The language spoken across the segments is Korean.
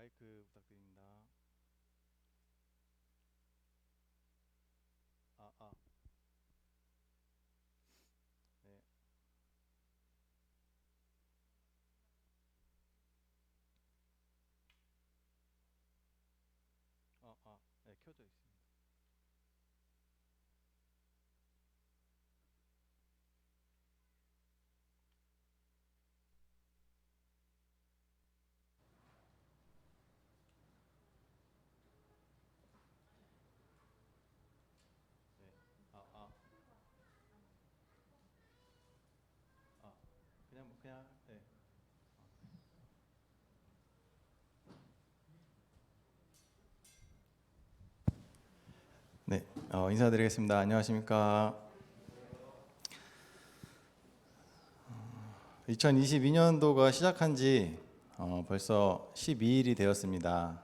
마이크 부탁드립니다. 아, 아, 네. 네, 켜져 있습니다. 네. 아, 아, 아. 그냥, 네. 네, 인사드리겠습니다. 안녕하십니까? 2022년도가 시작한 지 벌써 12일이 되었습니다.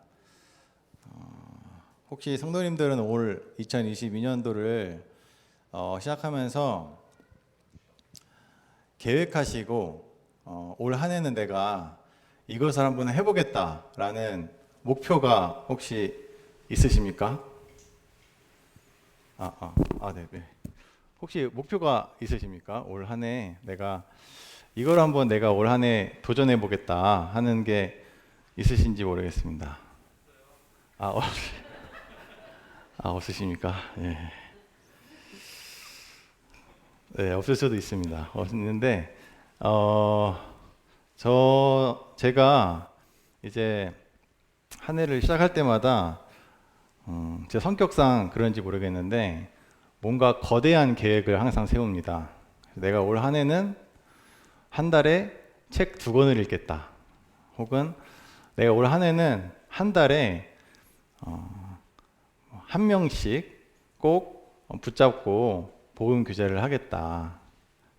혹시 성도님들은 올 2022년도를 시작하면서 계획하시고 올 한 해는 내가 이것을 한번 해보겠다라는 목표가 혹시 있으십니까? 네, 네. 혹시 목표가 있으십니까? 올 한 해 내가 이걸 한번 내가 올 한 해 도전해 보겠다 하는 게 있으신지 모르겠습니다. 아, 없으십니까? 예. 네, 없을 수도 있습니다. 없는데 어, 제가 이제 한 해를 시작할 때마다 제 성격상 그런지 모르겠는데 뭔가 거대한 계획을 항상 세웁니다. 내가 올 한 해는 한 달에 책 두 권을 읽겠다. 혹은 내가 올 한 해는 한 달에 한 명씩 꼭 붙잡고 복음 교제를 하겠다.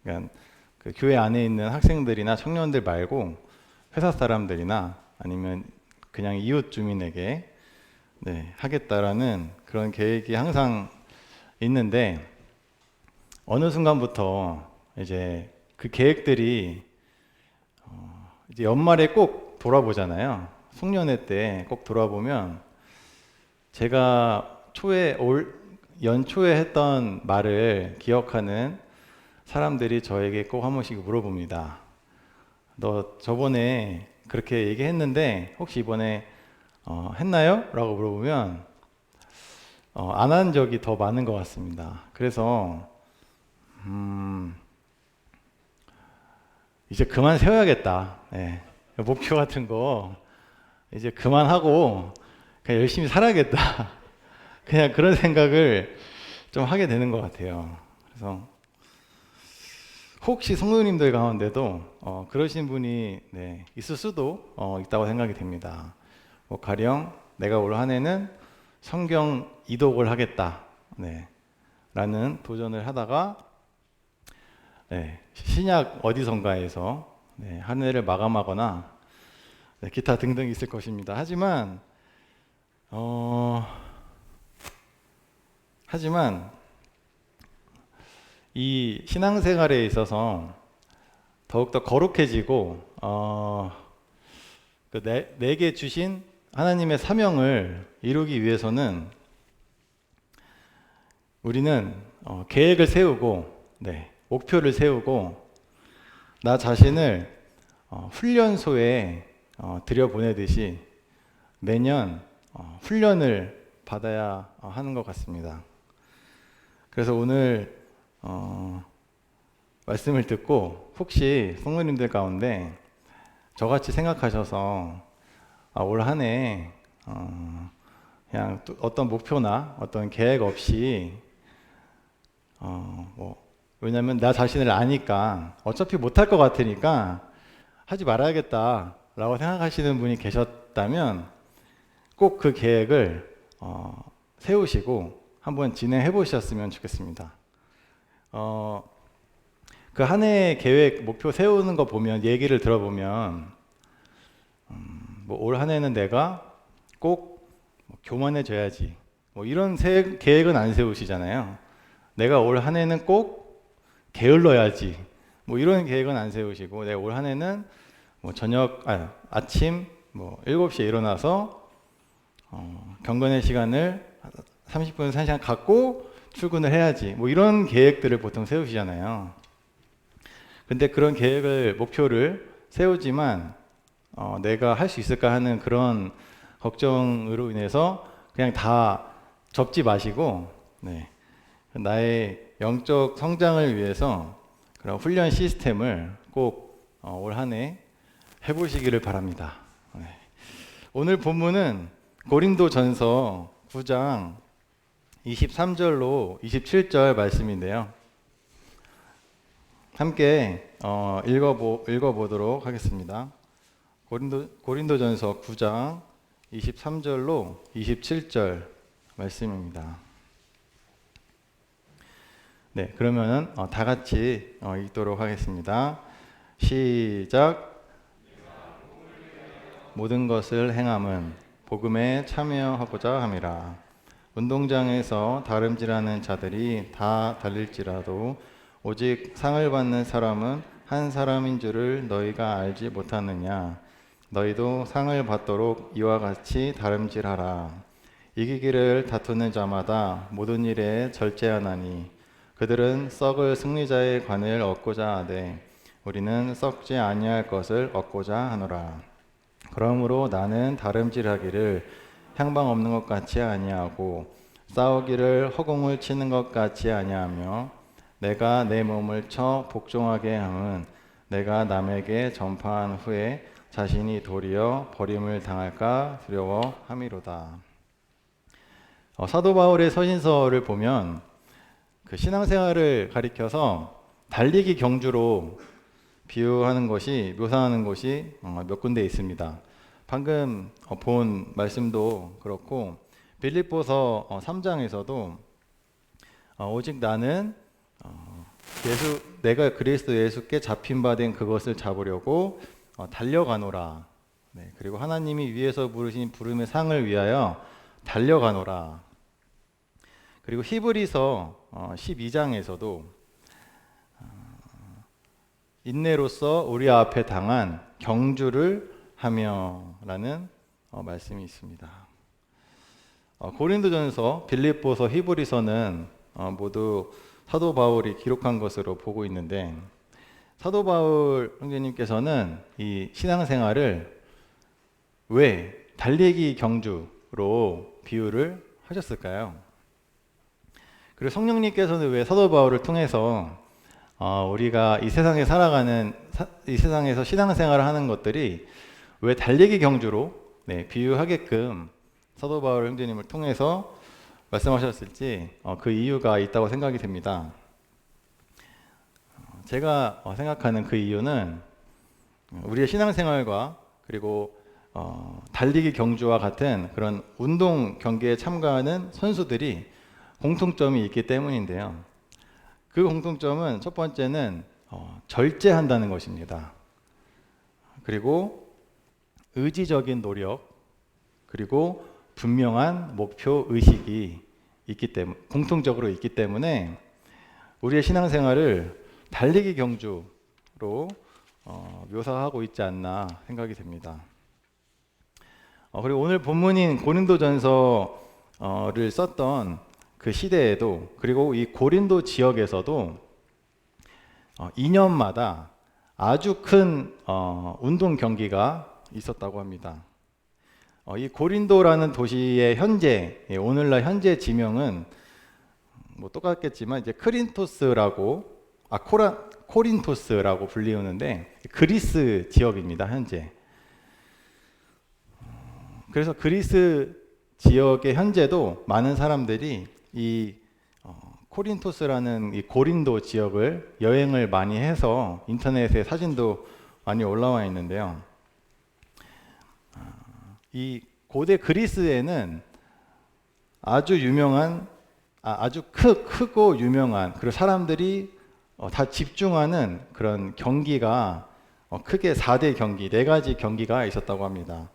그러니까 그 교회 안에 있는 학생들이나 청년들 말고 회사 사람들이나 아니면 그냥 이웃 주민에게 네, 하겠다라는 그런 계획이 항상 있는데 어느 순간부터 이제 그 계획들이 이제 연말에 꼭 돌아보잖아요. 송년회 때 꼭 돌아보면 제가 올 연초에 했던 말을 기억하는 사람들이 저에게 꼭 한 번씩 물어봅니다. 너 저번에 그렇게 얘기했는데 혹시 이번에 했나요? 라고 물어보면 안 한 적이 더 많은 것 같습니다. 그래서 이제 그만 세워야겠다. 네. 목표 같은 거 이제 그만하고 그냥 열심히 살아야겠다. 그냥 그런 생각을 좀 하게 되는 것 같아요. 그래서 혹시 성도님들 가운데도 그러신 분이 네, 있을 수도 있다고 생각이 됩니다. 뭐 가령 내가 올 한 해는 성경 이독을 하겠다. 네, 라는 도전을 하다가 네, 신약 어디선가에서 네, 한 해를 마감하거나 네, 기타 등등 있을 것입니다. 어, 하지만 이 신앙생활에 있어서 더욱더 거룩해지고 내게 주신 하나님의 사명을 이루기 위해서는 우리는 계획을 세우고 네, 목표를 세우고 나 자신을 훈련소에 들여보내듯이 매년 훈련을 받아야 하는 것 같습니다. 그래서 오늘 말씀을 듣고 혹시 성도님들 가운데 저같이 생각하셔서 올 한 해 그냥 어떤 목표나 어떤 계획 없이 왜냐면 나 자신을 아니까 어차피 못할 것 같으니까 하지 말아야겠다 라고 생각하시는 분이 계셨다면 꼭 그 계획을 세우시고 한번 진행해 보셨으면 좋겠습니다. 그 한 해의 계획, 목표 세우는 거 보면 얘기를 들어보면 뭐 올 한 해는 내가 꼭 뭐 교만해져야지 뭐 이런 계획은 안 세우시잖아요. 내가 올 한 해는 꼭 게을러야지 뭐 이런 계획은 안 세우시고 내가 올 한 해는 뭐 아침 뭐 7시에 일어나서 경건의 시간을 30분, 1시간 갖고 출근을 해야지. 뭐 이런 계획들을 보통 세우시잖아요. 근데 그런 계획을, 목표를 세우지만 내가 할 수 있을까 하는 그런 걱정으로 인해서 그냥 다 접지 마시고, 네, 나의 영적 성장을 위해서 그런 훈련 시스템을 꼭 올 한 해 해보시기를 바랍니다. 네. 오늘 본문은 고린도전서 9장 23절로 27절 말씀인데요. 함께 읽어보도록 하겠습니다. 고린도전서 9장 23절로 27절 말씀입니다. 네, 그러면은 다 같이 읽도록 하겠습니다. 시작. 모든 것을 행함은 복음에 참여하고자 함이라. 운동장에서 다름질하는 자들이 다 달릴지라도 오직 상을 받는 사람은 한 사람인 줄을 너희가 알지 못하느냐. 너희도 상을 받도록 이와 같이 다름질하라. 이기기를 다투는 자마다 모든 일에 절제하나니 그들은 썩을 승리자의 관을 얻고자 하되 우리는 썩지 아니할 것을 얻고자 하노라. 그러므로 나는 다름질하기를 향방 없는 것 같이 아니하고 싸우기를 허공을 치는 것 같이 아니하며 내가 내 몸을 쳐 복종하게 함은 내가 남에게 전파한 후에 자신이 도리어 버림을 당할까 두려워함이로다. 사도 바울의 서신서를 보면 그 신앙생활을 가리켜서 달리기 경주로 비유하는 것이, 묘사하는 것이 몇 군데 있습니다. 방금 본 말씀도 그렇고 빌립보서 3장에서도 오직 나는 내가 그리스도 예수께 잡힌 바 된 그것을 잡으려고 달려가노라. 네, 그리고 하나님이 위에서 부르신 부름의 상을 위하여 달려가노라. 그리고 히브리서 12장에서도 인내로서 우리 앞에 당한 경주를 하며라는 말씀이 있습니다. 고린도전서, 빌립보서, 히브리서는 모두 사도 바울이 기록한 것으로 보고 있는데 사도 바울 형제님께서는 이 신앙생활을 왜 달리기 경주로 비유를 하셨을까요? 그리고 성령님께서는 왜 사도 바울을 통해서 우리가 이 세상에 살아가는, 이 세상에서 신앙생활을 하는 것들이 왜 달리기 경주로 비유하게끔 사도 바울 형제님을 통해서 말씀하셨을지 그 이유가 있다고 생각이 됩니다. 제가 생각하는 그 이유는 우리의 신앙생활과 그리고 달리기 경주와 같은 그런 운동 경기에 참가하는 선수들이 공통점이 있기 때문인데요. 그 공통점은 첫 번째는 절제한다는 것입니다. 그리고 의지적인 노력, 그리고 분명한 목표 의식이 공통적으로 있기 때문에 우리의 신앙생활을 달리기 경주로 묘사하고 있지 않나 생각이 됩니다. 그리고 오늘 본문인 고린도전서를 썼던 그 시대에도, 그리고 이 고린도 지역에서도 2년마다 아주 큰 운동 경기가 있었다고 합니다. 이 고린도라는 도시의 현재, 오늘날 현재 지명은 뭐 똑같겠지만 이제 코린토스라고 불리우는데 그리스 지역입니다, 현재. 그래서 그리스 지역의 현재도 많은 사람들이 이 코린토스라는 이 고린도 지역을 여행을 많이 해서 인터넷에 사진도 많이 올라와 있는데요. 이 고대 그리스에는 아주 유명한, 아주 크고 유명한, 그리고 사람들이 다 집중하는 그런 경기가 크게 4대 경기, 4가지 경기가 있었다고 합니다.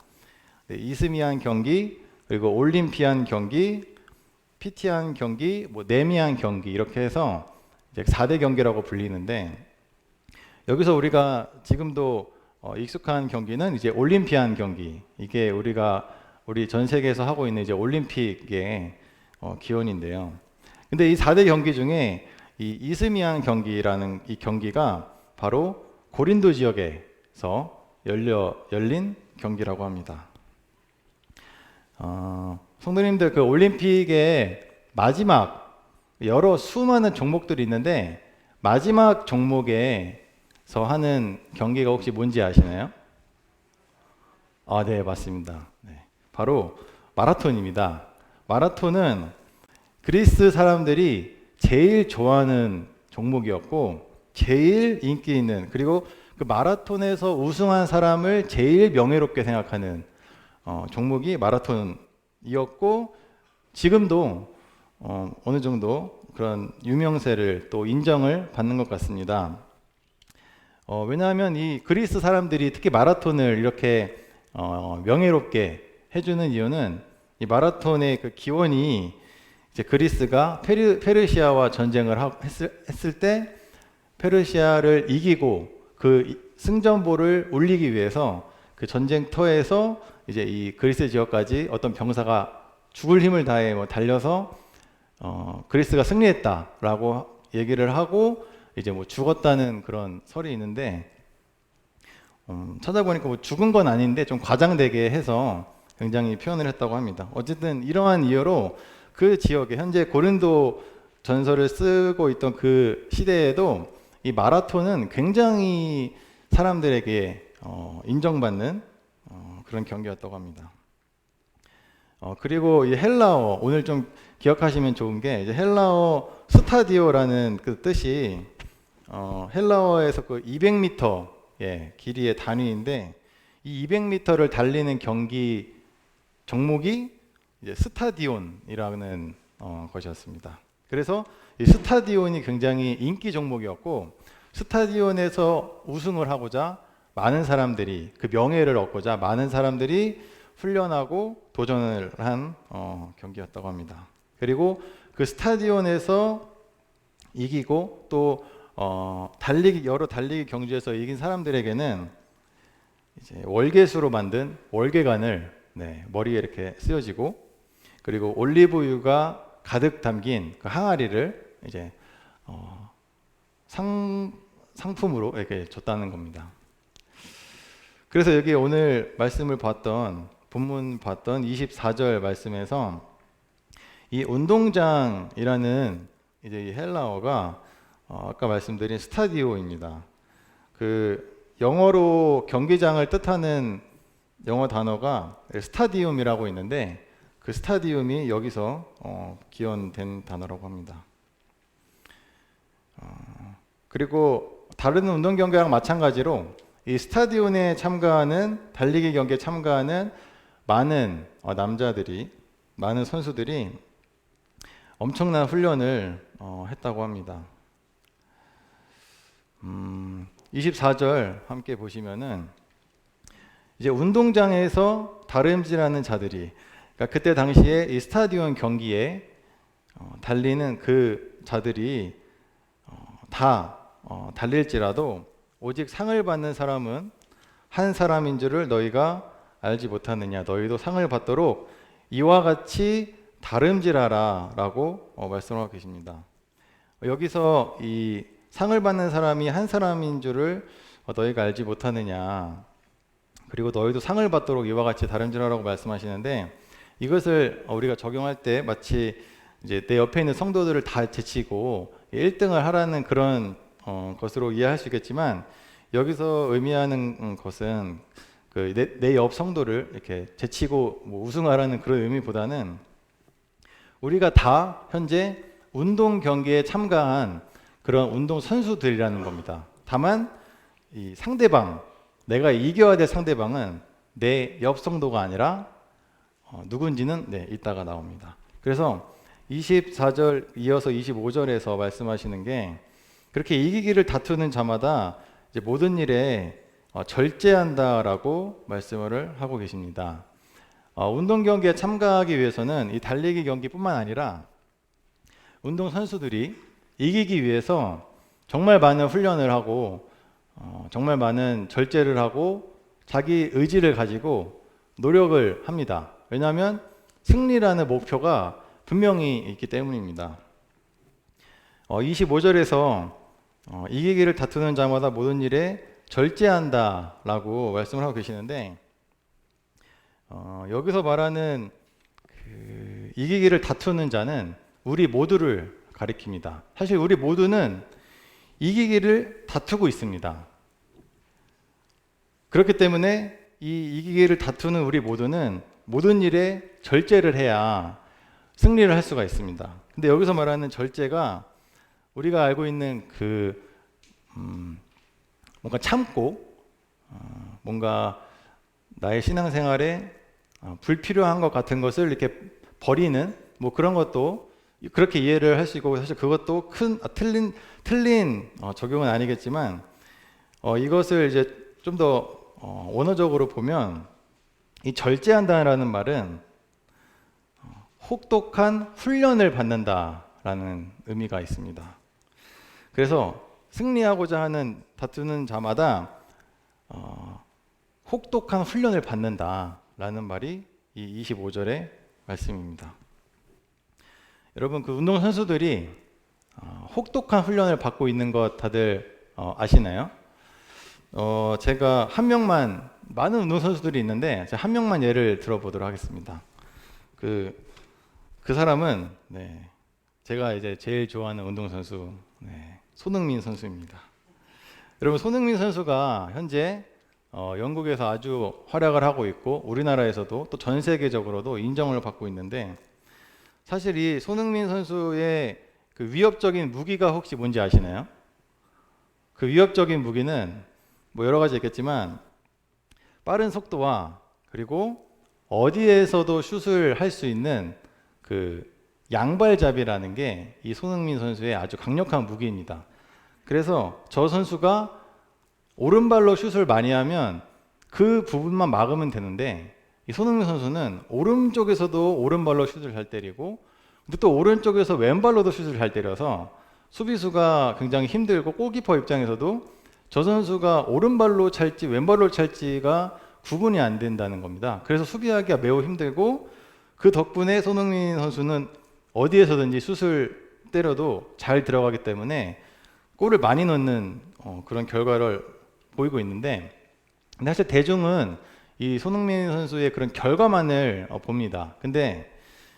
이스미안 경기, 그리고 올림피안 경기, 피티안 경기, 네미안 경기, 이렇게 해서 이제 4대 경기라고 불리는데, 여기서 우리가 지금도 익숙한 경기는 이제 올림피안 경기. 이게 우리 전 세계에서 하고 있는 이제 올림픽의 기원인데요. 근데 이 4대 경기 중에 이 이스미안 경기라는 이 경기가 바로 고린도 지역에서 열린 경기라고 합니다. 성도님들, 그 올림픽의 마지막 여러 수많은 종목들이 있는데 마지막 종목에서 하는 경기가 혹시 뭔지 아시나요? 네, 맞습니다. 네, 바로 마라톤입니다. 마라톤은 그리스 사람들이 제일 좋아하는 종목이었고 제일 인기 있는, 그리고 그 마라톤에서 우승한 사람을 제일 명예롭게 생각하는 종목이 마라톤이었고 지금도 어느 정도 그런 유명세를 또 인정을 받는 것 같습니다. 왜냐하면 이 그리스 사람들이 특히 마라톤을 이렇게 명예롭게 해주는 이유는 이 마라톤의 그 기원이 이제 그리스가 페르시아와 전쟁을 했을 때 페르시아를 이기고 그 승전보를 올리기 위해서 그 전쟁터에서 이제 이 그리스 지역까지 어떤 병사가 죽을 힘을 다해 달려서 그리스가 승리했다라고 얘기를 하고 이제 죽었다는 그런 설이 있는데 찾아보니까 죽은 건 아닌데 좀 과장되게 해서 굉장히 표현을 했다고 합니다. 어쨌든 이러한 이유로 그 지역에 현재 고린도 전설을 쓰고 있던 그 시대에도 이 마라톤은 굉장히 사람들에게 인정받는 그런 경기였다고 합니다. 그리고 이 헬라어, 오늘 좀 기억하시면 좋은 게 이제 헬라어 스타디오라는 그 뜻이 헬라어에서 그 200m 길이의 단위인데 이 200m를 달리는 경기 종목이 이제 스타디온이라는 것이었습니다. 그래서 이 스타디온이 굉장히 인기 종목이었고 스타디온에서 우승을 하고자 많은 사람들이, 그 명예를 얻고자 많은 사람들이 훈련하고 도전을 한 경기였다고 합니다. 그리고 그 스타디온에서 이기고 또 여러 달리기 경주에서 이긴 사람들에게는 이제 월계수로 만든 월계관을 머리에 이렇게 쓰여지고 그리고 올리브유가 가득 담긴 그 항아리를 이제 상품으로 이렇게 줬다는 겁니다. 그래서 여기 오늘 말씀을 본문 봤던 24절 말씀에서 이 운동장이라는 이제 이 헬라어가 아까 말씀드린 스타디오입니다. 그 영어로 경기장을 뜻하는 영어 단어가 스타디움이라고 있는데 그 스타디움이 여기서 기원된 단어라고 합니다. 그리고 다른 운동 경기랑 마찬가지로 이 스타디온에 참가하는 달리기 경기에 참가하는 많은 남자들이, 많은 선수들이 엄청난 훈련을 했다고 합니다. 24절 함께 보시면은 이제 운동장에서 다름질하는 자들이, 그러니까 그때 당시에 이 스타디온 경기에 달리는 그 자들이 다 달릴지라도 오직 상을 받는 사람은 한 사람인 줄을 너희가 알지 못하느냐. 너희도 상을 받도록 이와 같이 다름질하라 라고 말씀하고 계십니다. 여기서 이 상을 받는 사람이 한 사람인 줄을 너희가 알지 못하느냐, 그리고 너희도 상을 받도록 이와 같이 다름질하라고 말씀하시는데, 이것을 우리가 적용할 때 마치 이제 내 옆에 있는 성도들을 다 제치고 1등을 하라는 그런 것으로 이해할 수 있겠지만, 여기서 의미하는 것은 그 내 옆 성도를 이렇게 제치고 우승하라는 그런 의미보다는 우리가 다 현재 운동 경기에 참가한 그런 운동 선수들이라는 겁니다. 다만 이 상대방, 내가 이겨야 될 상대방은 내 옆 성도가 아니라 누군지는 이따가 나옵니다. 그래서 24절 이어서 25절에서 말씀하시는 게, 그렇게 이기기를 다투는 자마다 이제 모든 일에 절제한다라고 말씀을 하고 계십니다. 운동 경기에 참가하기 위해서는 이 달리기 경기뿐만 아니라 운동 선수들이 이기기 위해서 정말 많은 훈련을 하고 정말 많은 절제를 하고 자기 의지를 가지고 노력을 합니다. 왜냐하면 승리라는 목표가 분명히 있기 때문입니다. 25절에서 이기기를 다투는 자마다 모든 일에 절제한다 라고 말씀을 하고 계시는데, 여기서 말하는 그 이기기를 다투는 자는 우리 모두를 가리킵니다. 사실 우리 모두는 이기기를 다투고 있습니다. 그렇기 때문에 이 이기기를 다투는 우리 모두는 모든 일에 절제를 해야 승리를 할 수가 있습니다. 근데 여기서 말하는 절제가 우리가 알고 있는 뭔가 참고 뭔가 나의 신앙생활에 불필요한 것 같은 것을 이렇게 버리는 뭐 그런 것도 그렇게 이해를 할 수 있고, 사실 그것도 틀린 적용은 아니겠지만 이것을 이제 좀 더 원어적으로 보면 이 절제한다라는 말은 혹독한 훈련을 받는다라는 의미가 있습니다. 그래서 승리하고자 하는 다투는 자마다 혹독한 훈련을 받는다라는 말이 이 25절의 말씀입니다. 여러분, 그 운동 선수들이 혹독한 훈련을 받고 있는 것 다들 아시나요? 제가 많은 운동 선수들이 있는데 제가 한 명만 예를 들어보도록 하겠습니다. 그 사람은 제가 이제 제일 좋아하는 운동 선수 손흥민 선수입니다. 여러분, 손흥민 선수가 현재 영국에서 아주 활약을 하고 있고 우리나라에서도 또 전 세계적으로도 인정을 받고 있는데, 사실 이 손흥민 선수의 그 위협적인 무기가 혹시 뭔지 아시나요? 그 위협적인 무기는 뭐 여러 가지 있겠지만 빠른 속도와 그리고 어디에서도 슛을 할 수 있는 그 양발잡이라는 게 이 손흥민 선수의 아주 강력한 무기입니다. 그래서 저 선수가 오른발로 슛을 많이 하면 그 부분만 막으면 되는데, 이 손흥민 선수는 오른쪽에서도 오른발로 슛을 잘 때리고 근데 또 오른쪽에서 왼발로도 슛을 잘 때려서 수비수가 굉장히 힘들고, 골키퍼 입장에서도 저 선수가 오른발로 찰지 왼발로 찰지가 구분이 안 된다는 겁니다. 그래서 수비하기가 매우 힘들고, 그 덕분에 손흥민 선수는 어디에서든지 슛을 때려도 잘 들어가기 때문에 골을 많이 넣는 그런 결과를 보이고 있는데, 근데 사실 대중은 이 손흥민 선수의 그런 결과만을 봅니다. 근데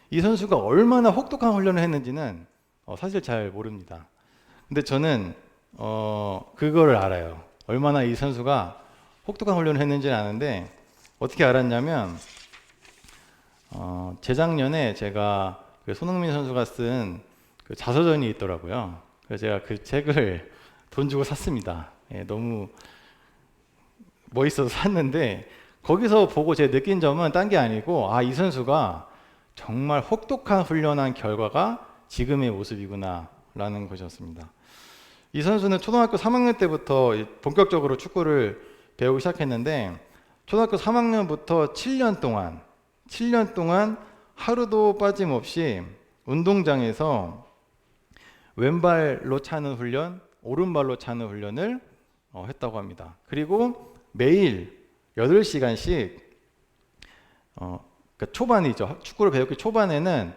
이 선수가 얼마나 혹독한 훈련을 했는지는 사실 잘 모릅니다. 근데 저는 그거를 알아요. 얼마나 이 선수가 혹독한 훈련을 했는지는 아는데, 어떻게 알았냐면 재작년에 제가 그 손흥민 선수가 쓴 그 자서전이 있더라고요. 그래서 제가 그 책을 돈 주고 샀습니다. 너무 멋있어서 샀는데, 거기서 보고 제가 느낀 점은 딴 게 아니고, 이 선수가 정말 혹독한 훈련한 결과가 지금의 모습이구나 라는 것이었습니다. 이 선수는 초등학교 3학년 때부터 본격적으로 축구를 배우기 시작했는데, 초등학교 3학년부터 7년 동안 하루도 빠짐없이 운동장에서 왼발로 차는 훈련, 오른발로 차는 훈련을 했다고 합니다. 그리고 매일 8시간씩 그러니까 초반이죠. 축구를 배우기 초반에는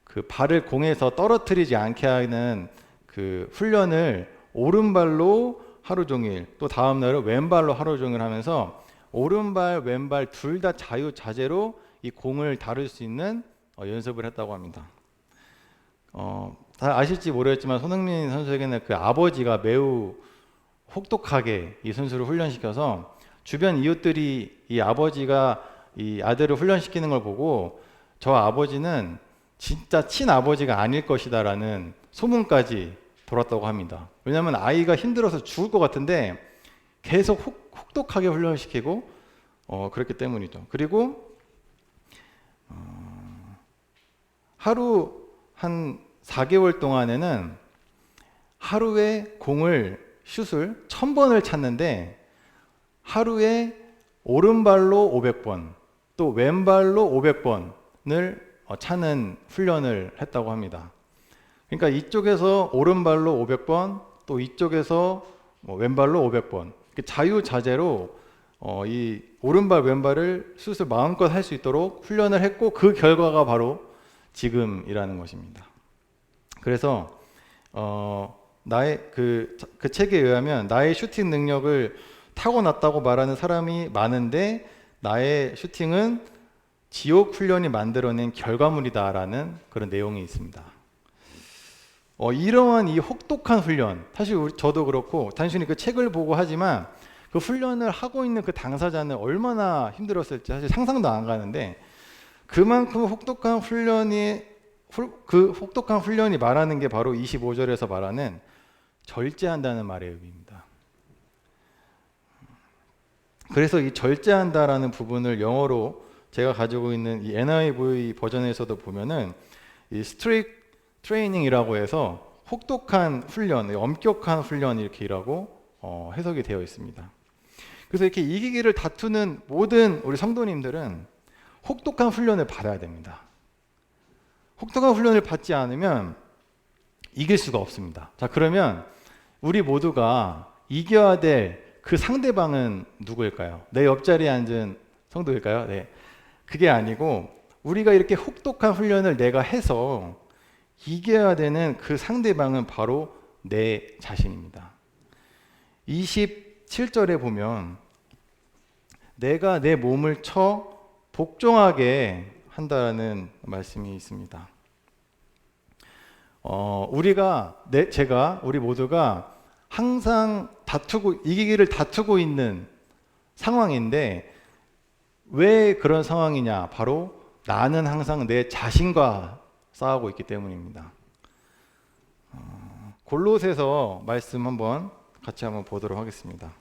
그 발을 공에서 떨어뜨리지 않게 하는 그 훈련을 오른발로 하루 종일, 또 다음 날은 왼발로 하루 종일 하면서 오른발, 왼발 둘 다 자유자재로 이 공을 다룰 수 있는 연습을 했다고 합니다. 다 아실지 모르겠지만 손흥민 선수에게는 그 아버지가 매우 혹독하게 이 선수를 훈련시켜서 주변 이웃들이 이 아버지가 이 아들을 훈련시키는 걸 보고 저 아버지는 진짜 친아버지가 아닐 것이다 라는 소문까지 돌았다고 합니다. 왜냐하면 아이가 힘들어서 죽을 것 같은데 계속 혹독하게 훈련시키고 그렇기 때문이죠. 그리고 하루 한 4개월 동안에는 하루에 슛을 1000번을 찼는데 하루에 오른발로 500번 또 왼발로 500번을 차는 훈련을 했다고 합니다. 그러니까 이쪽에서 오른발로 500번 또 이쪽에서 왼발로 500번 자유자재로 이 오른발 왼발을 스스로 마음껏 할 수 있도록 훈련을 했고 그 결과가 바로 지금이라는 것입니다. 그래서 나의 그 책에 의하면 나의 슈팅 능력을 타고났다고 말하는 사람이 많은데 나의 슈팅은 지옥 훈련이 만들어낸 결과물이다라는 그런 내용이 있습니다. 이러한 이 혹독한 훈련, 사실 저도 그렇고 단순히 그 책을 보고 하지만 그 훈련을 하고 있는 그 당사자는 얼마나 힘들었을지 사실 상상도 안 가는데 그만큼 혹독한 훈련이 말하는 게 바로 25절에서 말하는 절제한다는 말의 의미입니다. 그래서 이 절제한다라는 부분을 영어로 제가 가지고 있는 이 NIV 버전에서도 보면은 이 스트릭트 트레이닝이라고 해서 혹독한 훈련, 엄격한 훈련 이렇게라고 해석이 되어 있습니다. 그래서 이렇게 이기기를 다투는 모든 우리 성도님들은 혹독한 훈련을 받아야 됩니다. 혹독한 훈련을 받지 않으면 이길 수가 없습니다. 자, 그러면 우리 모두가 이겨야 될 그 상대방은 누구일까요? 내 옆자리에 앉은 성도일까요? 네. 그게 아니고 우리가 이렇게 혹독한 훈련을 내가 해서 이겨야 되는 그 상대방은 바로 내 자신입니다. 27절에 보면 내가 내 몸을 쳐 복종하게 한다는 말씀이 있습니다. 우리 모두가 항상 이기기를 다투고 있는 상황인데 왜 그런 상황이냐? 바로 나는 항상 내 자신과 싸우고 있기 때문입니다. 골로새서 말씀 같이 한번 보도록 하겠습니다.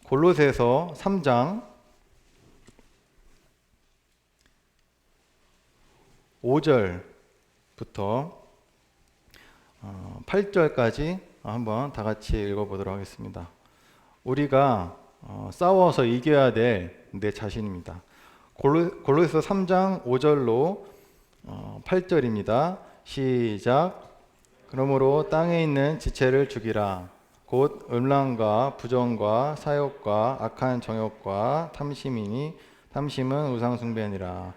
골로새서 3장 5절부터 8절까지 한번 다 같이 읽어보도록 하겠습니다. 우리가 싸워서 이겨야 될 내 자신입니다. 골로새서 3장 5절로 8절입니다. 시작. 그러므로 땅에 있는 지체를 죽이라. 곧 음란과 부정과 사욕과 악한 정욕과 탐심이니 탐심은 우상 숭배니라.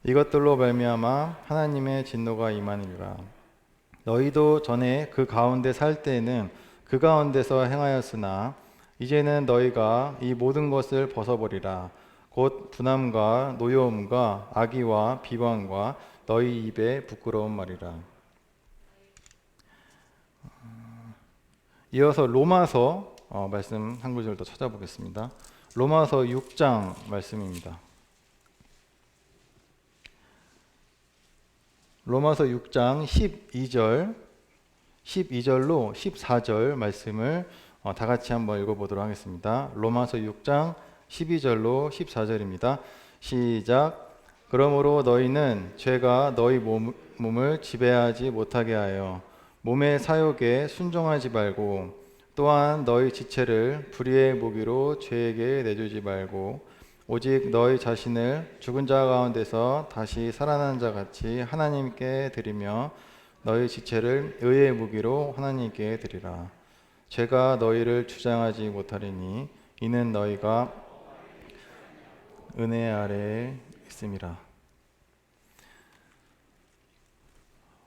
이것들로 말미암아 하나님의 진노가 임하니라. 너희도 전에 그 가운데 살 때에는 그 가운데서 행하였으나 이제는 너희가 이 모든 것을 벗어버리라. 곧 분함과 노여움과 악의와 비방과 너희 입에 부끄러운 말이라. 이어서 로마서 말씀 한 구절 더 찾아보겠습니다. 로마서 6장 말씀입니다. 로마서 6장 12절로 14절 말씀을 다 같이 한번 읽어보도록 하겠습니다. 로마서 6장 12절로 14절입니다. 시작. 그러므로 너희는 죄가 너희 몸을 지배하지 못하게 하여 몸의 사욕에 순종하지 말고 또한 너희 지체를 불의의 무기로 죄에게 내주지 말고 오직 너희 자신을 죽은 자 가운데서 다시 살아난 자 같이 하나님께 드리며 너희 지체를 의의 무기로 하나님께 드리라. 죄가 너희를 주장하지 못하리니 이는 너희가 은혜 아래에 있음이라.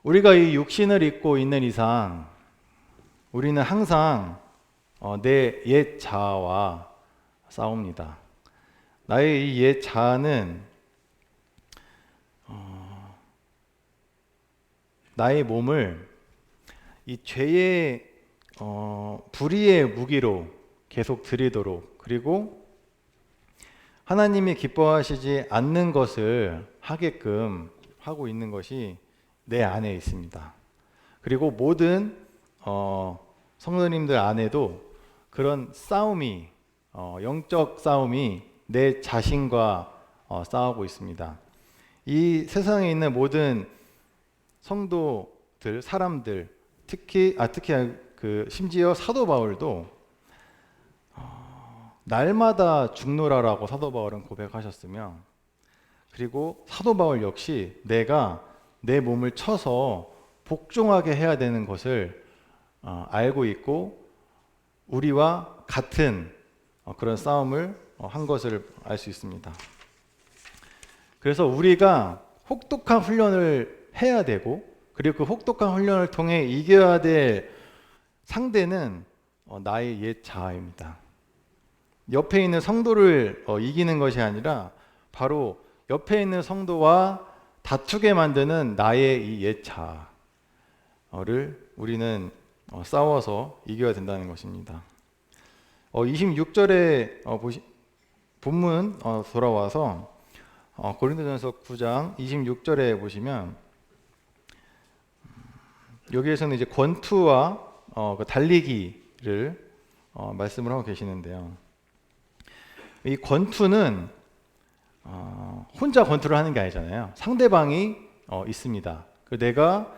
우리가 이 육신을 입고 있는 이상 우리는 항상 내 옛 자아와 싸웁니다. 나의 이 옛 자아는 나의 몸을 이 죄의 불의의 무기로 계속 들이도록, 그리고 하나님이 기뻐하시지 않는 것을 하게끔 하고 있는 것이 내 안에 있습니다. 그리고 모든 성도님들 안에도 그런 싸움이 영적 싸움이 내 자신과 싸우고 있습니다. 이 세상에 있는 모든 성도들, 사람들, 특히 심지어 사도 바울도 날마다 죽노라라고 사도 바울은 고백하셨으며, 그리고 사도 바울 역시 내가 내 몸을 쳐서 복종하게 해야 되는 것을 알고 있고 우리와 같은 그런 싸움을 한 것을 알 수 있습니다. 그래서 우리가 혹독한 훈련을 해야 되고, 그리고 그 혹독한 훈련을 통해 이겨야 될 상대는 나의 옛 자아입니다. 옆에 있는 성도를 이기는 것이 아니라 바로 옆에 있는 성도와 다투게 만드는 나의 이 옛 자아를 우리는 싸워서 이겨야 된다는 것입니다. 26절에 본문 돌아와서 고린도전서 9장 26절에 보시면 여기에서는 이제 권투와 그 달리기를 말씀을 하고 계시는데요. 이 권투는 혼자 권투를 하는 게 아니잖아요. 상대방이 있습니다. 내가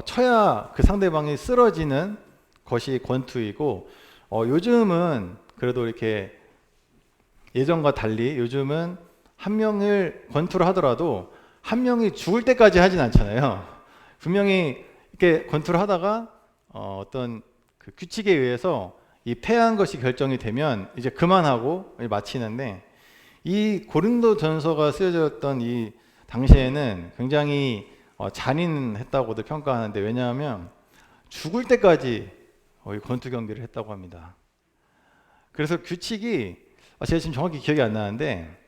쳐야 그 상대방이 쓰러지는 것이 권투이고, 요즘은 그래도 이렇게 예전과 달리 요즘은 한 명을 권투를 하더라도 한 명이 죽을 때까지 하진 않잖아요. 분명히 이렇게 권투를 하다가 어떤 그 규칙에 의해서 이 패한 것이 결정이 되면 이제 그만하고 마치는데, 이 고린도전서가 쓰여졌던 이 당시에는 굉장히 잔인했다고도 평가하는데, 왜냐하면 죽을 때까지 권투 경기를 했다고 합니다. 그래서 규칙이 제가 지금 정확히 기억이 안 나는데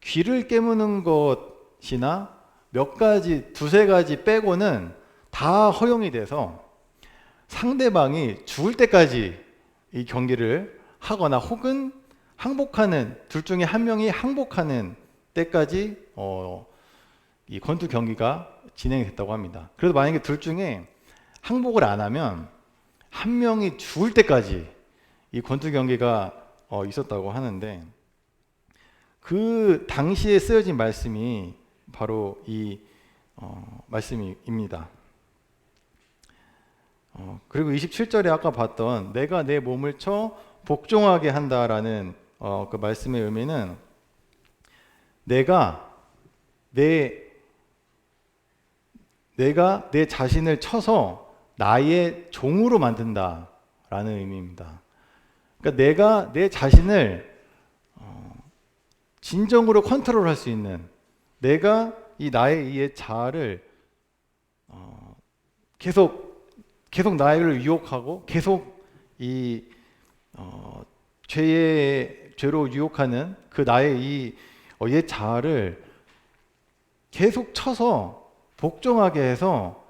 귀를 깨무는 것이나 몇 가지, 두세 가지 빼고는 다 허용이 돼서 상대방이 죽을 때까지 이 경기를 하거나 혹은 항복하는, 둘 중에 한 명이 항복하는 때까지 이 권투 경기가 진행이 됐다고 합니다. 그래서 만약에 둘 중에 항복을 안 하면 한 명이 죽을 때까지 이 권투 경기가 있었다고 하는데, 그 당시에 쓰여진 말씀이 바로 이 말씀입니다. 그리고 27절에 아까 봤던 내가 내 몸을 쳐 복종하게 한다라는 그 말씀의 의미는 내가 내 자신을 쳐서 나의 종으로 만든다라는 의미입니다. 그러니까 내가 내 자신을 진정으로 컨트롤할 수 있는, 내가 이 나의 이 자아를 계속 나를 유혹하고 계속 이 죄로 유혹하는 그 나의 이 옛 자아를 계속 쳐서 복종하게 해서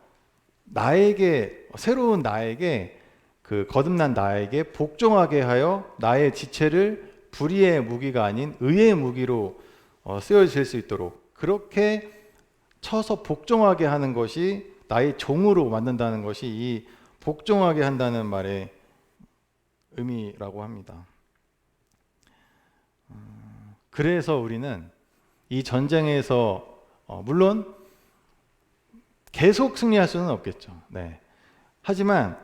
나에게, 새로운 나에게, 그 거듭난 나에게 복종하게 하여 나의 지체를 불의의 무기가 아닌 의의 무기로 쓰여질 수 있도록 그렇게 쳐서 복종하게 하는 것이, 나의 종으로 만든다는 것이 이 복종하게 한다는 말의 의미라고 합니다. 그래서 우리는 이 전쟁에서 물론 계속 승리할 수는 없겠죠. 네. 하지만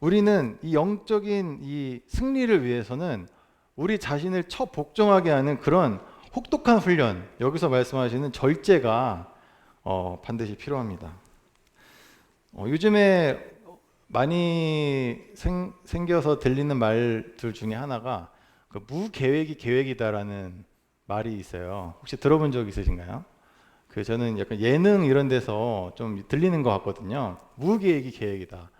우리는 이 영적인 이 승리를 위해서는 우리 자신을 쳐 복종하게 하는 그런 혹독한 훈련, 여기서 말씀하시는 절제가 반드시 필요합니다. 요즘에 많이 생겨서 들리는 말들 중에 하나가 그 무계획이 계획이다라는 말이 있어요. 혹시 들어본 적 있으신가요? 저는 약간 예능 이런 데서 좀 들리는 것 같거든요. 무계획이 계획이다.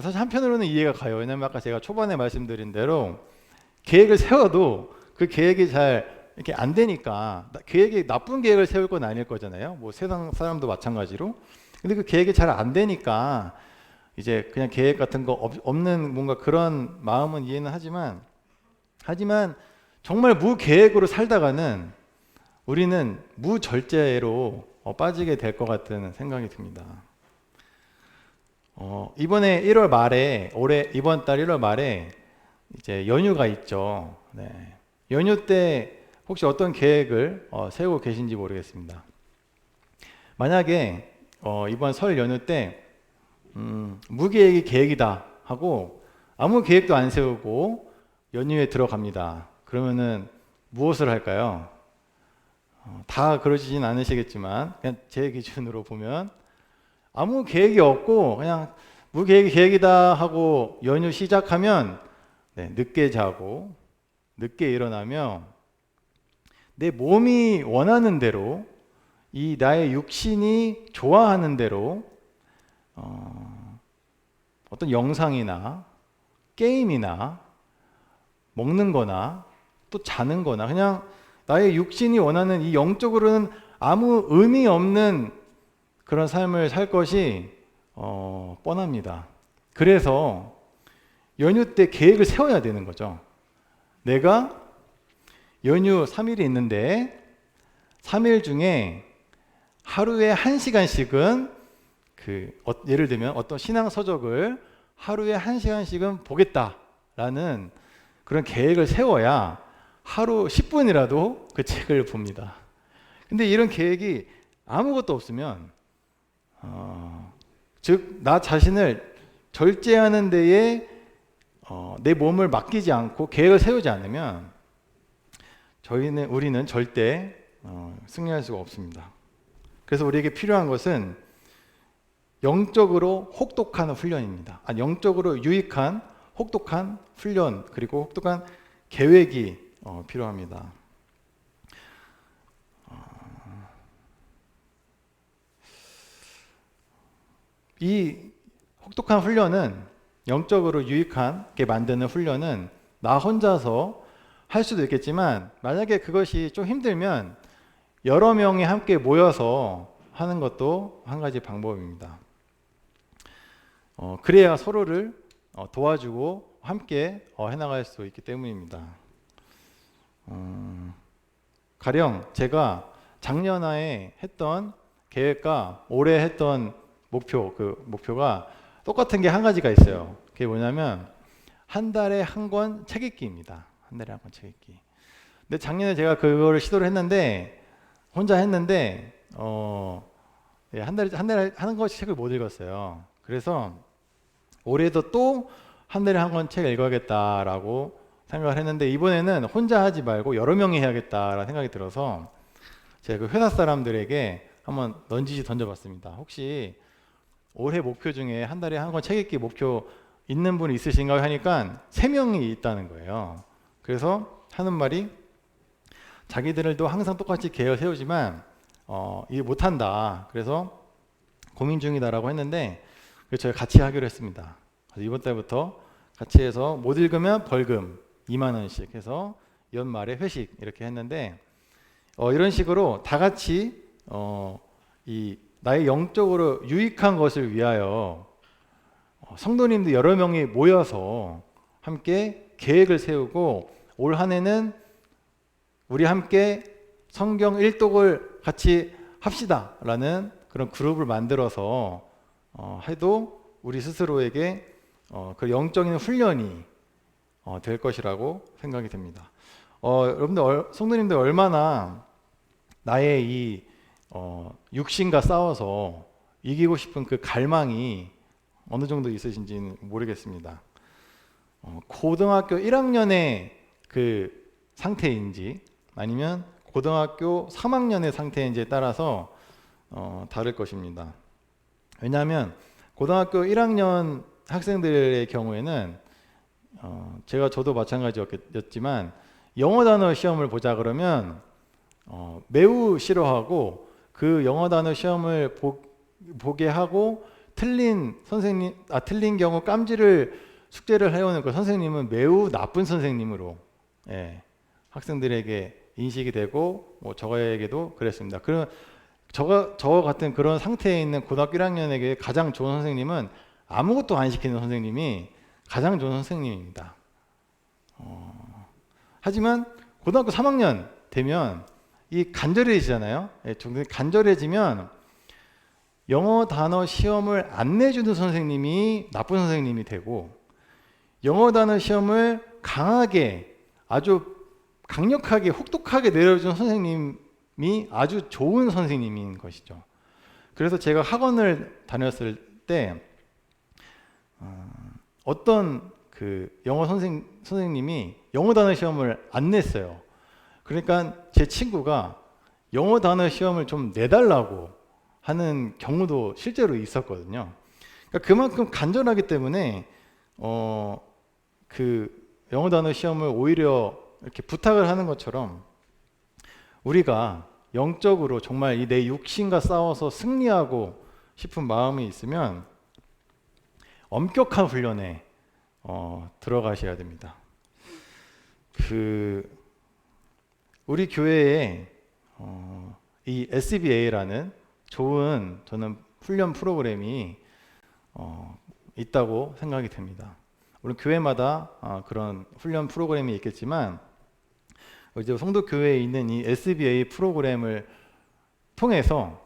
사실 한편으로는 이해가 가요. 왜냐면 아까 제가 초반에 말씀드린 대로 계획을 세워도 그 계획이 잘 이렇게 안 되니까, 계획이 나쁜 계획을 세울 건 아닐 거잖아요. 뭐 세상 사람도 마찬가지로. 근데 그 계획이 잘 안 되니까 이제 그냥 계획 같은 거 없는 뭔가 그런 마음은 이해는 하지만 정말 무계획으로 살다가는 우리는 무절제로 빠지게 될 것 같은 생각이 듭니다. 이번에 1월 말에, 이번 달 1월 말에 이제 연휴가 있죠. 네. 연휴 때 혹시 어떤 계획을 세우고 계신지 모르겠습니다. 만약에 이번 설 연휴 때 무계획이 계획이다 하고 아무 계획도 안 세우고 연휴에 들어갑니다. 그러면은 무엇을 할까요? 다 그러시진 않으시겠지만 그냥 제 기준으로 보면 아무 계획이 없고 그냥 무계획이다 하고 연휴 시작하면 늦게 자고 늦게 일어나며 내 몸이 원하는 대로 이 나의 육신이 좋아하는 대로 어떤 영상이나 게임이나 먹는 거나 또 자는 거나 그냥 나의 육신이 원하는 이 영적으로는 아무 의미 없는 그런 삶을 살 것이 뻔합니다. 그래서 연휴 때 계획을 세워야 되는 거죠. 내가 연휴 3일이 있는데 3일 중에 하루에 1시간씩은 예를 들면 어떤 신앙 서적을 하루에 1시간씩은 보겠다라는 그런 계획을 세워야 하루 10분이라도 그 책을 봅니다. 근데 이런 계획이 아무것도 없으면 즉 나 자신을 절제하는 데에 내 몸을 맡기지 않고 계획을 세우지 않으면 우리는 절대 승리할 수가 없습니다. 그래서 우리에게 필요한 것은 영적으로 혹독한 훈련입니다. 영적으로 유익한 혹독한 훈련 그리고 혹독한 계획이 필요합니다. 이 혹독한 훈련은 영적으로 유익하게 만드는 훈련은 나 혼자서 할 수도 있겠지만 만약에 그것이 좀 힘들면 여러 명이 함께 모여서 하는 것도 한 가지 방법입니다. 그래야 서로를 도와주고 함께 해나갈 수 있기 때문입니다. 가령 제가 작년에 했던 계획과 올해 했던 목표가 똑같은 게 한 가지가 있어요. 그게 뭐냐면 한 달에 한 권 책 읽기입니다. 한 달에 한 권 책 읽기. 근데 작년에 제가 그거를 시도를 했는데 혼자 했는데 한 달에 한 권씩 책을 못 읽었어요. 그래서 올해도 또 한 달에 한 권 책 읽어야겠다라고 생각을 했는데 이번에는 혼자 하지 말고 여러 명이 해야겠다라는 생각이 들어서 제가 그 회사 사람들에게 한번 넌지시 던져봤습니다. 혹시 올해 목표 중에 한 달에 한 권 책 읽기 목표 있는 분이 있으신가요? 하니까 3명이 있다는 거예요. 그래서 하는 말이 자기들도 항상 똑같이 계획을 세우지만 이게 못한다. 그래서 고민 중이다라고 했는데 그래서 저희가 같이 하기로 했습니다. 그래서 이번 달부터 같이 해서 못 읽으면 벌금 2만 원씩 해서 연말에 회식 이렇게 했는데 이런 식으로 다 같이 이 나의 영적으로 유익한 것을 위하여 성도님들 여러 명이 모여서 함께 계획을 세우고 올 한 해는 우리 함께 성경 일독을 같이 합시다 라는 그런 그룹을 만들어서 해도 우리 스스로에게 그 영적인 훈련이 될 것이라고 생각이 됩니다. 여러분들 성도님들 얼마나 나의 이 육신과 싸워서 이기고 싶은 그 갈망이 어느 정도 있으신지는 모르겠습니다. 고등학교 1학년의 그 상태인지 아니면 고등학교 3학년의 상태인지에 따라서 다를 것입니다. 왜냐하면 고등학교 1학년 학생들의 경우에는 저도 마찬가지였지만 영어 단어 시험을 보자 그러면 매우 싫어하고 그 영어 단어 시험을 보게 하고 틀린 경우 깜지를 숙제를 해오는 그 선생님은 매우 나쁜 선생님으로 학생들에게 인식이 되고 저에게도 그랬습니다. 저 같은 그런 상태에 있는 고등학교 1학년에게 가장 좋은 선생님은 아무것도 안 시키는 선생님이 가장 좋은 선생님입니다. 하지만 고등학교 3학년 되면 이 간절해지잖아요. 간절해지면 영어 단어 시험을 안 내주는 선생님이 나쁜 선생님이 되고 영어 단어 시험을 강하게 아주 강력하게 혹독하게 내려주는 선생님이 아주 좋은 선생님인 것이죠. 그래서 제가 학원을 다녔을 때 어떤 그 영어 선생님이 영어 단어 시험을 안 냈어요. 그러니까 제 친구가 영어 단어 시험을 좀 내달라고 하는 경우도 실제로 있었거든요. 그러니까 그만큼 간절하기 때문에 그 영어 단어 시험을 오히려 이렇게 부탁을 하는 것처럼 우리가 영적으로 정말 이 내 육신과 싸워서 승리하고 싶은 마음이 있으면 엄격한 훈련에 들어가셔야 됩니다. 우리 교회에 이 SBA라는 좋은 저는 훈련 프로그램이 있다고 생각이 됩니다. 물론 교회마다 그런 훈련 프로그램이 있겠지만 이제 성도 교회에 있는 이 SBA 프로그램을 통해서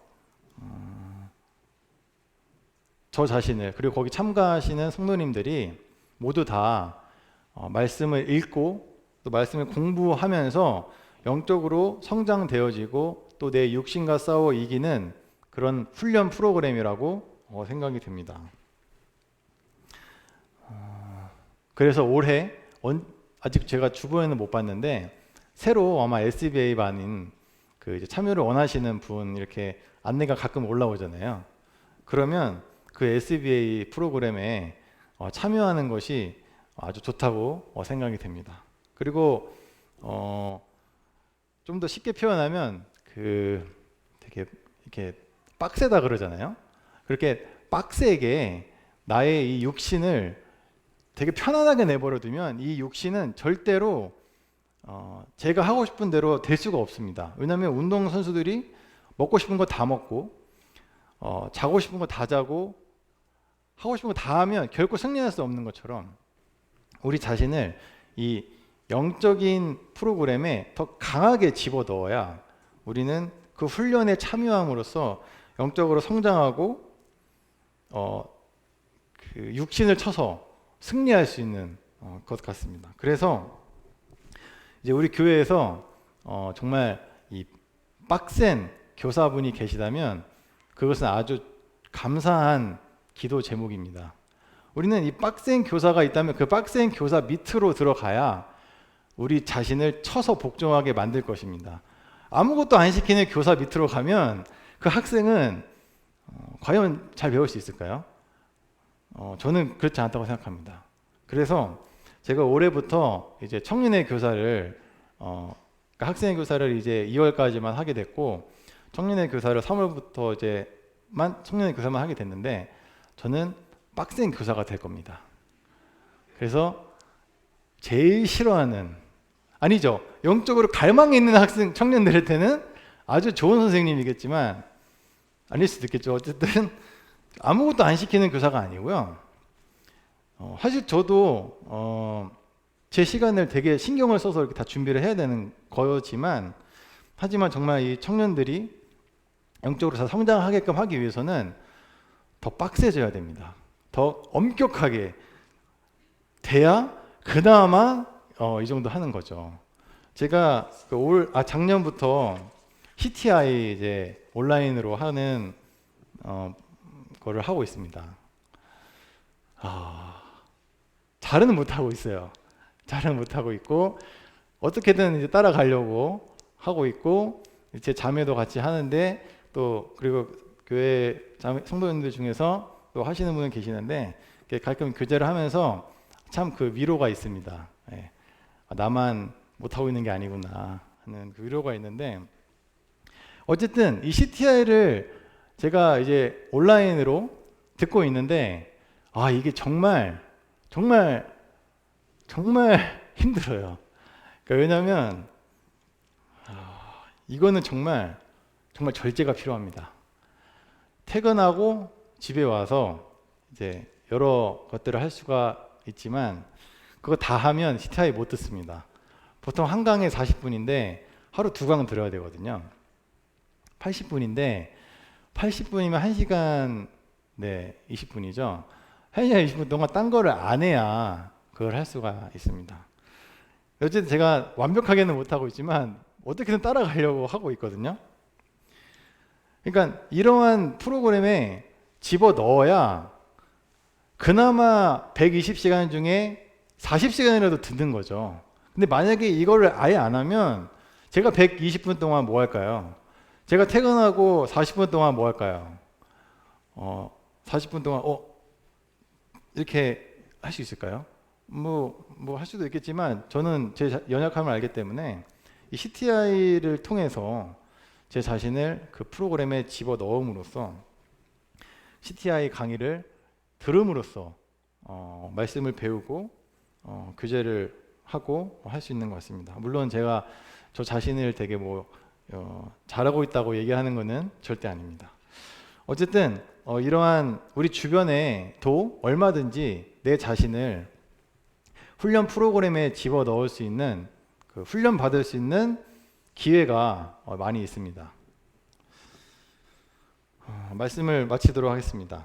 저 자신을 그리고 거기 참가하시는 성도님들이 모두 다 말씀을 읽고 또 말씀을 공부하면서 영적으로 성장되어지고 또 내 육신과 싸워 이기는 그런 훈련 프로그램이라고 생각이 됩니다. 그래서 올해 아직 제가 주보에는 못 봤는데 새로 아마 SBA 반인 그 이제 참여를 원하시는 분 이렇게 안내가 가끔 올라오잖아요. 그러면 그 SBA 프로그램에 참여하는 것이 아주 좋다고 생각이 됩니다. 그리고 좀 더 쉽게 표현하면 되게 이렇게 빡세다 그러잖아요. 그렇게 빡세게 나의 이 육신을 되게 편안하게 내버려 두면 이 육신은 절대로 제가 하고 싶은 대로 될 수가 없습니다. 왜냐하면 운동선수들이 먹고 싶은 거 다 먹고 자고 싶은 거 다 자고 하고 싶은 거 다 하면 결코 승리할 수 없는 것처럼 우리 자신을 이 영적인 프로그램에 더 강하게 집어넣어야 우리는 그 훈련에 참여함으로써 영적으로 성장하고 그 육신을 쳐서 승리할 수 있는 것 같습니다. 그래서 이제 우리 교회에서 정말 이 빡센 교사분이 계시다면 그것은 아주 감사한 기도 제목입니다. 우리는 이 빡센 교사가 있다면 그 빡센 교사 밑으로 들어가야 우리 자신을 쳐서 복종하게 만들 것입니다. 아무것도 안 시키는 교사 밑으로 가면 그 학생은 과연 잘 배울 수 있을까요? 저는 그렇지 않다고 생각합니다. 그래서 제가 올해부터 이제 청년의 교사를 그러니까 학생의 교사를 이제 2월까지만 하게 됐고 청년의 교사를 3월부터 이제만 청년의 교사만 하게 됐는데 저는 빡센 교사가 될 겁니다. 그래서 제일 싫어하는 아니죠. 영적으로 갈망이 있는 학생 청년들한테는 아주 좋은 선생님이겠지만 아닐 수도 있겠죠. 어쨌든 아무것도 안 시키는 교사가 아니고요. 사실 저도 제 시간을 되게 신경을 써서 이렇게 다 준비를 해야 되는 거지만 하지만 정말 이 청년들이 영적으로 다 성장하게끔 하기 위해서는 더 빡세져야 됩니다. 더 엄격하게 돼야 그나마 이 정도 하는 거죠. 제가 작년부터 CTI 이제 온라인으로 하는 거를 하고 있습니다. 잘은 못 하고 있어요. 잘은 못 하고 있고 어떻게든 이제 따라가려고 하고 있고 제 자매도 같이 하는데 또 그리고 교회 성도님들 중에서 또 하시는 분은 계시는데 가끔 교제를 하면서 참 그 위로가 있습니다. 예. 나만 못하고 있는 게 아니구나 하는 그 위로가 있는데 어쨌든 이 CTI를 제가 이제 온라인으로 듣고 있는데 이게 정말 힘들어요. 그러니까 왜냐하면 이거는 정말 절제가 필요합니다. 퇴근하고 집에 와서 이제 여러 것들을 할 수가 있지만 그거 다 하면 CTI 못 듣습니다. 보통 한 강에 40분인데 하루 2강 들어야 되거든요. 80분인데 80분이면 1시간 20분이죠. 1시간 20분 동안 딴 거를 안 해야 그걸 할 수가 있습니다. 어쨌든 제가 완벽하게는 못하고 있지만 어떻게든 따라가려고 하고 있거든요. 그러니까 이러한 프로그램에 집어넣어야 그나마 120시간 중에 40시간이라도 듣는 거죠. 근데 만약에 이거를 아예 안 하면 제가 120분 동안 뭐 할까요? 제가 퇴근하고 40분 동안 뭐 할까요? 40분 동안 이렇게 할 수 있을까요? 뭐 할 수도 있겠지만 저는 제 연약함을 알기 때문에 이 CTI를 통해서 제 자신을 그 프로그램에 집어 넣음으로써 CTI 강의를 들음으로써 말씀을 배우고 교제를 하고 할 수 있는 것 같습니다. 물론 제가 저 자신을 되게 잘하고 있다고 얘기하는 것은 절대 아닙니다. 어쨌든 이러한 우리 주변에도 얼마든지 내 자신을 훈련 프로그램에 집어 넣을 수 있는 훈련 받을 수 있는 기회가 많이 있습니다. 말씀을 마치도록 하겠습니다.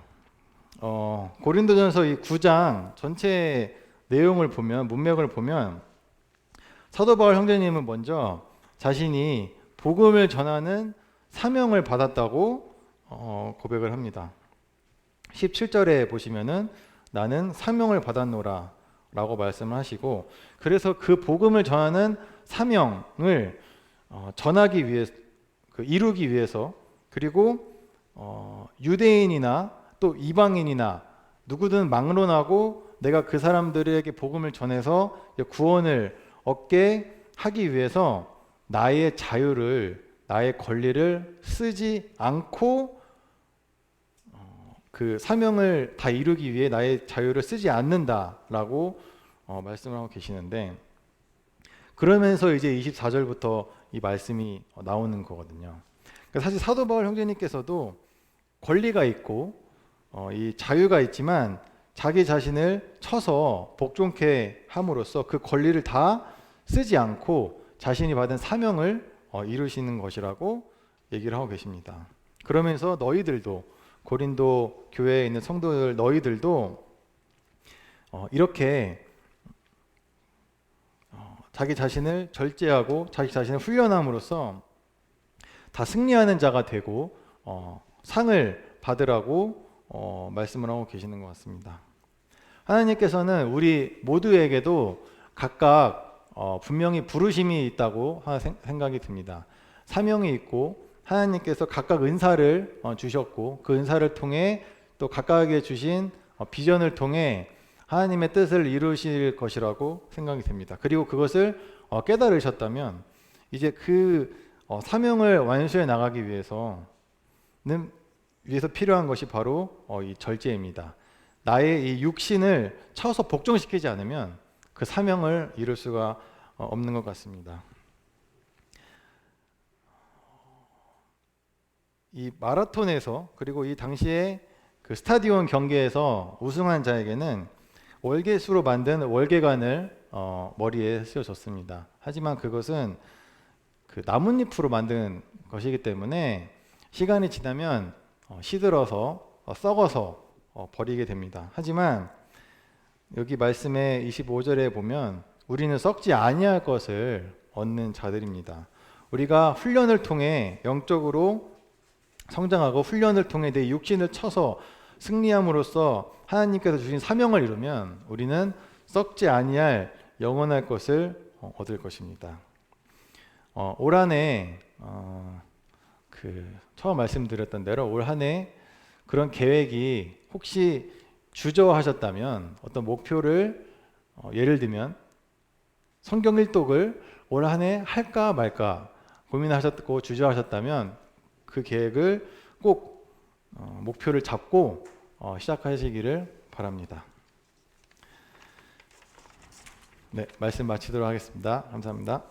고린도전서 이 9장 전체 내용을 보면, 문맥을 보면 사도 바울 형제님은 먼저 자신이 복음을 전하는 사명을 받았다고 고백을 합니다. 17절에 보시면은 나는 사명을 받았노라 라고 말씀을 하시고, 그래서 그 복음을 전하는 사명을 전하기 위해, 이루기 위해서, 그리고 유대인이나 또 이방인이나 누구든 막론하고 내가 그 사람들에게 복음을 전해서 구원을 얻게 하기 위해서 나의 자유를, 나의 권리를 쓰지 않고 그 사명을 다 이루기 위해 나의 자유를 쓰지 않는다라고 말씀을 하고 계시는데, 그러면서 이제 24절부터 이 말씀이 나오는 거거든요. 그러니까 사실 사도 바울 형제님께서도 권리가 있고 이 자유가 있지만 자기 자신을 쳐서 복종케 함으로써 그 권리를 다 쓰지 않고 자신이 받은 사명을 이루시는 것이라고 얘기를 하고 계십니다. 그러면서 너희들도, 고린도 교회에 있는 성도들 너희들도 이렇게 자기 자신을 절제하고 자기 자신을 훈련함으로써 다 승리하는 자가 되고 상을 받으라고 말씀을 하고 계시는 것 같습니다. 하나님께서는 우리 모두에게도 각각 분명히 부르심이 있다고 생각이 듭니다. 사명이 있고 하나님께서 각각 은사를 주셨고 그 은사를 통해 또 각각에게 주신 비전을 통해 하나님의 뜻을 이루실 것이라고 생각이 됩니다. 그리고 그것을 깨달으셨다면 이제 그 사명을 완수해 나가기 위해서 필요한 것이 바로 이 절제입니다. 나의 이 육신을 쳐서 복종시키지 않으면 그 사명을 이룰 수가 없는 것 같습니다. 이 마라톤에서, 그리고 이 당시에 그 스타디온 경기에서 우승한 자에게는 월계수로 만든 월계관을 머리에 씌워줬습니다. 하지만 그것은 그 나뭇잎으로 만든 것이기 때문에 시간이 지나면 시들어서 썩어서 버리게 됩니다. 하지만 여기 말씀의 25절에 보면 우리는 썩지 아니할 것을 얻는 자들입니다. 우리가 훈련을 통해 영적으로 성장하고 훈련을 통해 내 육신을 쳐서 승리함으로써 하나님께서 주신 사명을 이루면 우리는 썩지 아니할 영원할 것을 얻을 것입니다. 올 한해 처음 말씀드렸던 대로 올 한해 그런 계획이 혹시 주저하셨다면, 어떤 목표를 예를 들면 성경 일독을 올 한해 할까 말까 고민하셨고 주저하셨다면 그 계획을 꼭 목표를 잡고 시작하시기를 바랍니다. 네, 말씀 마치도록 하겠습니다. 감사합니다.